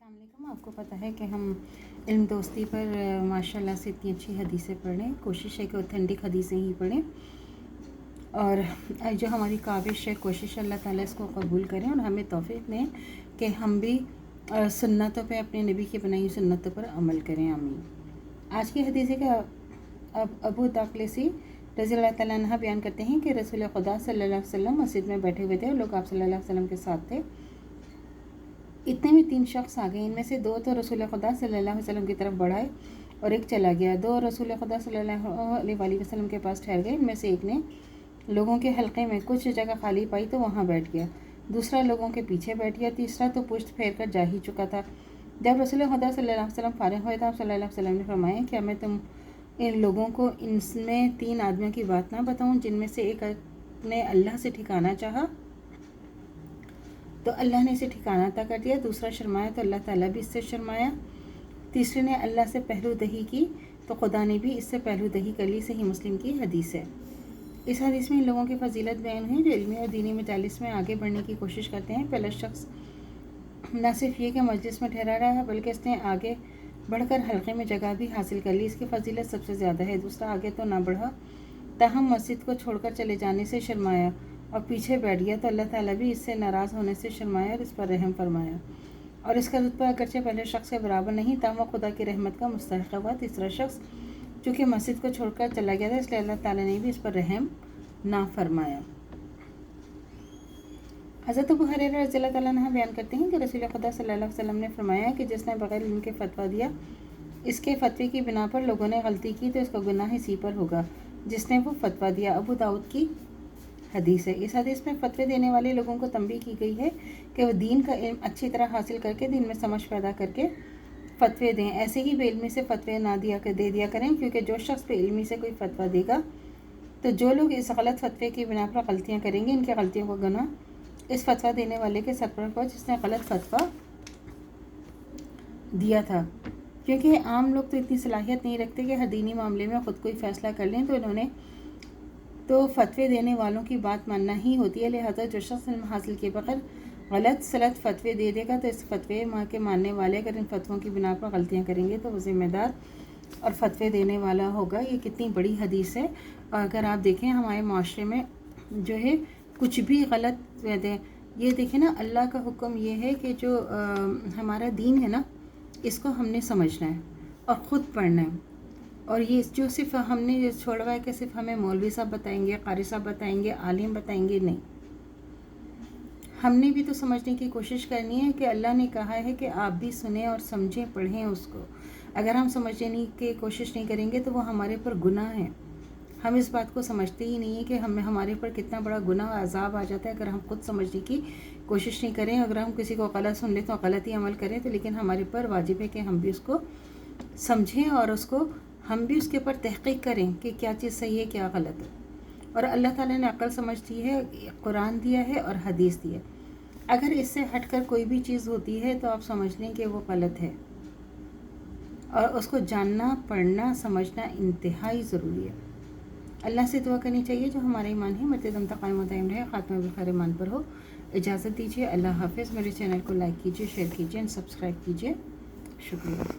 अस्सलाम वालेकुम। आपको पता है कि हम इल्म दोस्ती पर माशाल्लाह से इतनी अच्छी हदीसें पढ़ें। कोशिश है कि ऑथेंटिक हदीसें ही पढ़ें और जो हमारी काविश है, कोशिश अल्लाह ताला इसको कबूल करें और हमें तौफीक दें कि हम भी सुन्नतों पे, अपने नबी की बनाई हुई सुन्नतों पर अमल करें। आमीन। आज की हदीस है कि अबू ताक़लिसी रज़ी अल्लाह ताला अन्हा बयान करते हैं कि रसूल खुदा सल्लल्लाहु अलैहि वसल्लम मस्जिद में बैठे हुए थे और लोग आप सल्लल्लाहु अलैहि वसल्लम के साथ थे। इतने में 3 शख्स आ गए। इनमें से 2 तो रसूल खुदा सल्लल्लाहु अलैहि वसल्लम की तरफ बढ़ाए और एक चला गया। 2 रसूल खुदा सल्लल्लाहु अलैहि वसल्लम के पास ठहर गए। इनमें से एक ने लोगों के हल्के में कुछ जगह खाली पाई तो वहाँ बैठ गया। दूसरा लोगों के पीछे बैठ गया। तीसरा तो पुश्त फेर कर जा ही चुका था। जब रसूल खुदा सल्लल्लाहु अलैहि वसल्लम फारिग हुए तो सल्लल्लाहु अलैहि वसल्लम ने फरमाया, क्या मैं तुम इन लोगों को इनमें 3 आदमियों की बात ना बताऊं जिनमें से एक ने अल्लाह से ठिकाना चाहा तो अल्लाह ने इसे ठिकाना अता कर दिया। दूसरा शर्माया तो अल्लाह ताला भी इससे शर्माया। तीसरे ने अल्लाह से पहलू दही की तो खुदा ने भी इससे पहलू दही कर ली। सही मुस्लिम की हदीस है। इस हदीस में इन लोगों की फजीलत बयान हुई जो इल्मी और दीनी मजालिस में आगे बढ़ने की कोशिश करते हैं। पहला शख्स न सिर्फ ये कि मजलिस में ठहरा रहा है बल्कि इसने आगे बढ़कर हल्के में जगह भी हासिल कर ली। इसकी फजीलत सबसे ज़्यादा है। दूसरा आगे तो ना बढ़ा ताहम मस्जिद को छोड़कर चले जाने से शर्माया और पीछे बैठ गया तो अल्लाह ताला भी इससे नाराज़ होने से शर्माया और इस पर रहम फरमाया। और इसका रुतबा अगरचे पहले शख्स के बराबर नहीं ताहम खुदा की रहमत का मुस्तहिक़ हुआ। तीसरा शख्स चूँकि मस्जिद को छोड़कर चला गया था इसलिए अल्लाह ताला ने भी इस पर रहम ना फरमाया। हज़रत अबू हुरैरा रज़ियल्लाहु ताला अन्हु बयान करते हैं कि रसूल खुदा सल्लल्लाहु अलैहि वसल्लम ने फरमाया कि जिसने बग़ैर इल्म के फ़तवा दिया, इसके फ़तवे की बिना पर लोगों ने गलती की तो इसका गुनाह इसी पर होगा जिसने वो फ़तवा दिया। अबू दाऊद की हदीस है। इस हदीस में फ़तवे देने वाले लोगों को तंबीह की गई है कि वो दीन का इल्म अच्छी तरह हासिल करके दीन में समझ पैदा करके फ़तवे दें। ऐसे ही बेइल्मी से फ़तवे ना दे दिया करें, क्योंकि जो शख्स बेइल्मी से कोई फ़तवा देगा तो जो लोग इस गलत फ़तवे की बिना पर गलतियाँ करेंगे, इनकी गलतियों का गुनाह इस फ़तवा देने वाले के सर पर होगा जिसने गलत फ़तवा दिया था। क्योंकि आम लोग तो इतनी सलाहियत नहीं रखते कि हर दीनी मामले में ख़ुद कोई फ़ैसला कर लें, तो इन्होंने तो फ़तवे देने वालों की बात मानना ही होती है। लिहाजा जो शख्स इल्म हासिल किए बगैर गलत सलत फ़तवे दे देगा तो इस फ़तवे के मानने वाले अगर इन फ़तवों की बिना पर गलतियाँ करेंगे तो वो ज़िम्मेदार और फ़तवे देने वाला होगा। ये कितनी बड़ी हदीस है। और अगर आप देखें हमारे माशरे में जो है कुछ भी गलत दें, ये देखें ना, अल्लाह का हुक्म ये है कि जो हमारा दीन है ना, इसको हमने समझना है और ख़ुद पढ़ना है। और ये जो सिर्फ हमने छोड़ा है कि सिर्फ हमें मौलवी साहब बताएंगे, कारी साहब बताएंगे, आलिम बताएंगे, नहीं, हमने भी तो समझने की कोशिश करनी है कि अल्लाह ने कहा है कि आप भी सुने और समझें, पढ़ें उसको। अगर हम समझने की कोशिश नहीं करेंगे तो वो हमारे पर गुनाह है। हम इस बात को समझते ही नहीं है कि हमारे पर कितना बड़ा गुनाह अज़ाब आ जाता है अगर हम खुद समझने की कोशिश नहीं करें। अगर हम किसी को गलत सुन लें तो गलत ही अमल करें, तो लेकिन हमारे पर वाजिब है कि हम भी उसको समझें और उसको हम भी उसके ऊपर तहक़ीक़ करें कि क्या चीज़ सही है, क्या गलत है। और अल्लाह ताला ने अक्ल समझ दी है, कुरान दिया है और हदीस दी है। अगर इससे हटकर कोई भी चीज़ होती है तो आप समझ लें कि वो गलत है और उसको जानना, पढ़ना, समझना इंतहाई ज़रूरी है। अल्लाह से दुआ करनी चाहिए जो हमारा ईमान है मरते दम तक कायम दायम रहे, ख़ात्मा बिखैर ईमान पर हो। इजाज़त दीजिए। अल्लाह हाफ़िज़। मेरे चैनल को लाइक कीजिए, शेयर कीजिए, सब्सक्राइब कीजिए। शुक्रिया।